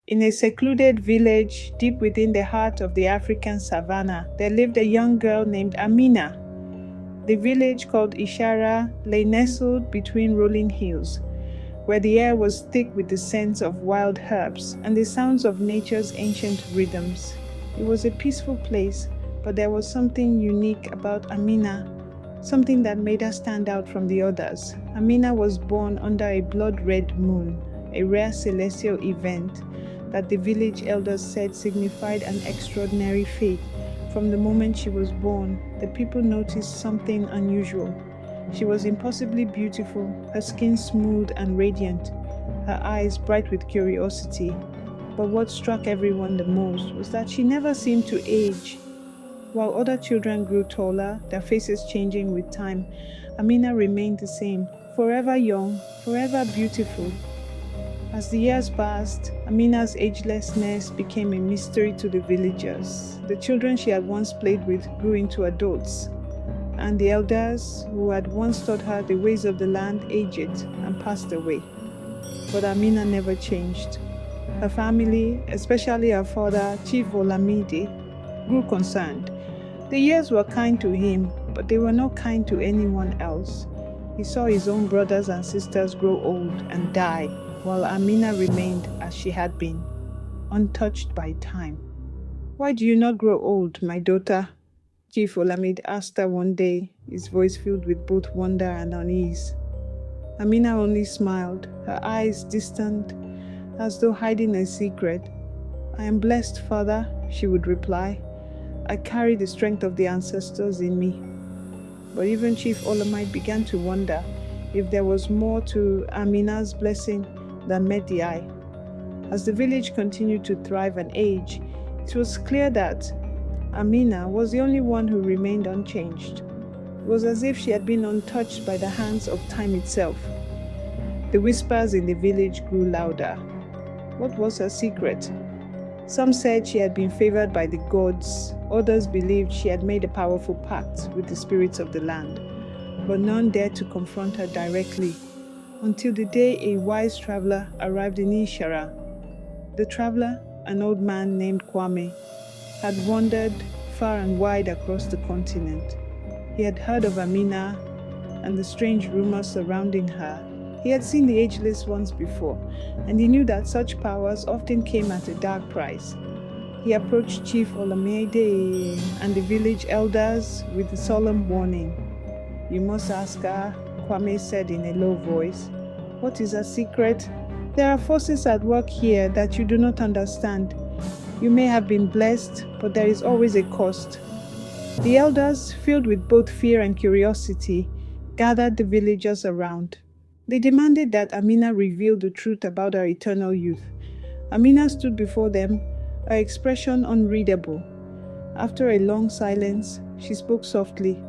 In a secluded village deep within the heart of the African savannah, there lived a young girl named Amina. The village called Ishara lay nestled between rolling hills, where the air was thick with the scents of wild herbs and the sounds of nature's ancient rhythms. It was a peaceful place, but there was something unique about Amina, something that made her stand out from the others. Amina was born under a blood-red moon, a rare celestial event that the village elders said signified an extraordinary fate. From the moment she was born, the people noticed something unusual. She was impossibly beautiful, her skin smooth and radiant, her eyes bright with curiosity. But what struck everyone the most was that she never seemed to age. While other children grew taller, their faces changing with time, Amina remained the same, forever young, forever beautiful. As the years passed, Amina's agelessness became a mystery to the villagers. The children she had once played with grew into adults, and the elders who had once taught her the ways of the land aged and passed away. But Amina never changed. Her family, especially her father, Chief Olamide, grew concerned. The years were kind to him, but they were not kind to anyone else. He saw his own brothers and sisters grow old and die, while Amina remained as she had been, untouched by time. "Why do you not grow old, my daughter?" Chief Olamide asked her one day, his voice filled with both wonder and unease. Amina only smiled, her eyes distant, as though hiding a secret. "I am blessed, Father," she would reply. "I carry the strength of the ancestors in me." But even Chief Olamide began to wonder if there was more to Amina's blessing than met the eye. As the village continued to thrive and age, it was clear that Amina was the only one who remained unchanged. It was as if she had been untouched by the hands of time itself. The whispers in the village grew louder. What was her secret? Some said she had been favored by the gods, others believed she had made a powerful pact with the spirits of the land, but none dared to confront her directly, until the day a wise traveler arrived in Ishara. The traveler, an old man named Kwame, had wandered far and wide across the continent. He had heard of Amina and the strange rumors surrounding her. He had seen the Ageless once before, and he knew that such powers often came at a dark price. He approached Chief Olamide and the village elders with a solemn warning. "You must ask her," Kwame said in a low voice. "What is her secret? There are forces at work here that you do not understand. You may have been blessed, but there is always a cost." The elders, filled with both fear and curiosity, gathered the villagers around. They demanded that Amina reveal the truth about her eternal youth. Amina stood before them, her expression unreadable. After a long silence, she spoke softly.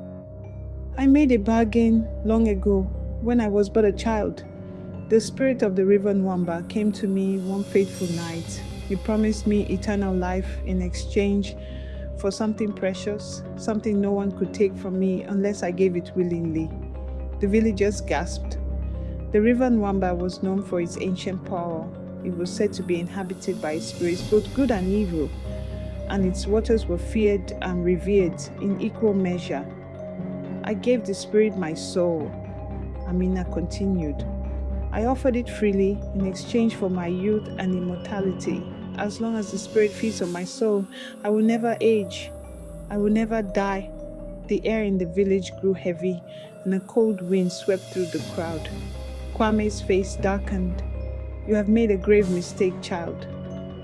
"I made a bargain long ago, when I was but a child. The spirit of the River Nwamba came to me one fateful night. He promised me eternal life in exchange for something precious, something no one could take from me unless I gave it willingly." The villagers gasped. The River Nwamba was known for its ancient power. It was said to be inhabited by spirits, both good and evil, and its waters were feared and revered in equal measure. "I gave the spirit my soul," Amina continued. "I offered it freely in exchange for my youth and immortality. As long as the spirit feeds on my soul, I will never age. I will never die." The air in the village grew heavy, and a cold wind swept through the crowd. Kwame's face darkened. "You have made a grave mistake, child,"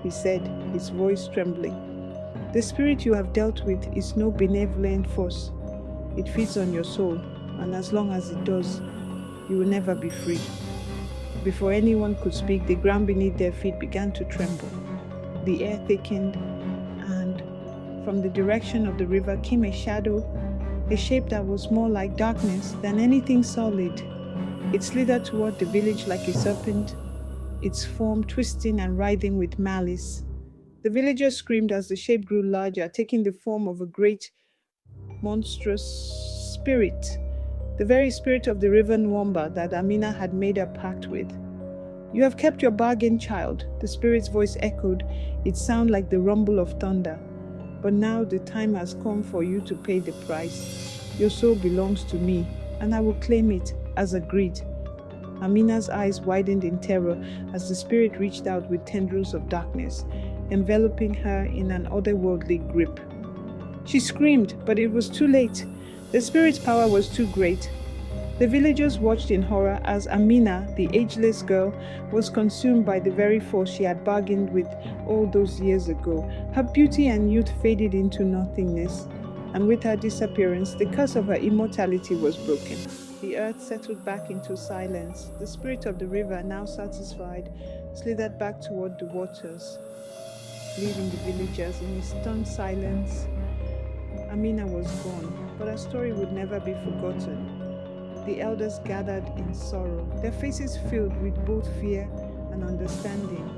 he said, his voice trembling. "The spirit you have dealt with is no benevolent force. It feeds on your soul, and as long as it does, you will never be free." Before anyone could speak, the ground beneath their feet began to tremble. The air thickened, and from the direction of the river came a shadow, a shape that was more like darkness than anything solid. It slithered toward the village like a serpent, its form twisting and writhing with malice. The villagers screamed as the shape grew larger, taking the form of a great, monstrous spirit, the very spirit of the River Nwamba that Amina had made a pact with. "You have kept your bargain, child," the spirit's voice echoed. It sounded like the rumble of thunder. "But now the time has come for you to pay the price. Your soul belongs to me, and I will claim it, as agreed." Amina's eyes widened in terror as the spirit reached out with tendrils of darkness, enveloping her in an otherworldly grip. She screamed, but it was too late. The spirit's power was too great. The villagers watched in horror as Amina, the ageless girl, was consumed by the very force she had bargained with all those years ago. Her beauty and youth faded into nothingness, and with her disappearance, the curse of her immortality was broken. The earth settled back into silence. The spirit of the river, now satisfied, slithered back toward the waters, leaving the villagers in a stunned silence. Amina was gone, but her story would never be forgotten. The elders gathered in sorrow, their faces filled with both fear and understanding.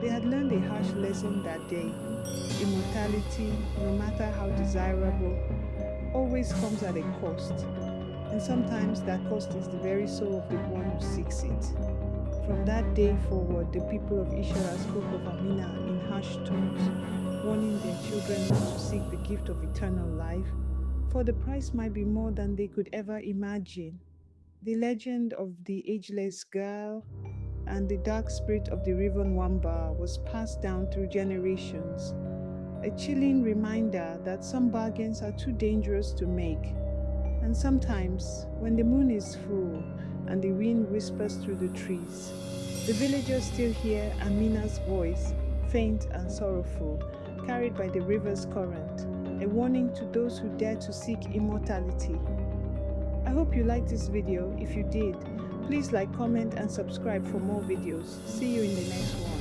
They had learned a harsh lesson that day. Immortality, no matter how desirable, always comes at a cost. And sometimes that cost is the very soul of the one who seeks it. From that day forward, the people of Ishara spoke of Amina in harsh tones, warning their children not to seek the gift of eternal life, for the price might be more than they could ever imagine. The legend of the ageless girl and the dark spirit of the River Nwamba was passed down through generations, a chilling reminder that some bargains are too dangerous to make. And sometimes, when the moon is full and the wind whispers through the trees, the villagers still hear Amina's voice, faint and sorrowful, carried by the river's current, a warning to those who dare to seek immortality. I hope you liked this video. If you did, please like, comment, and subscribe for more videos. See you in the next one.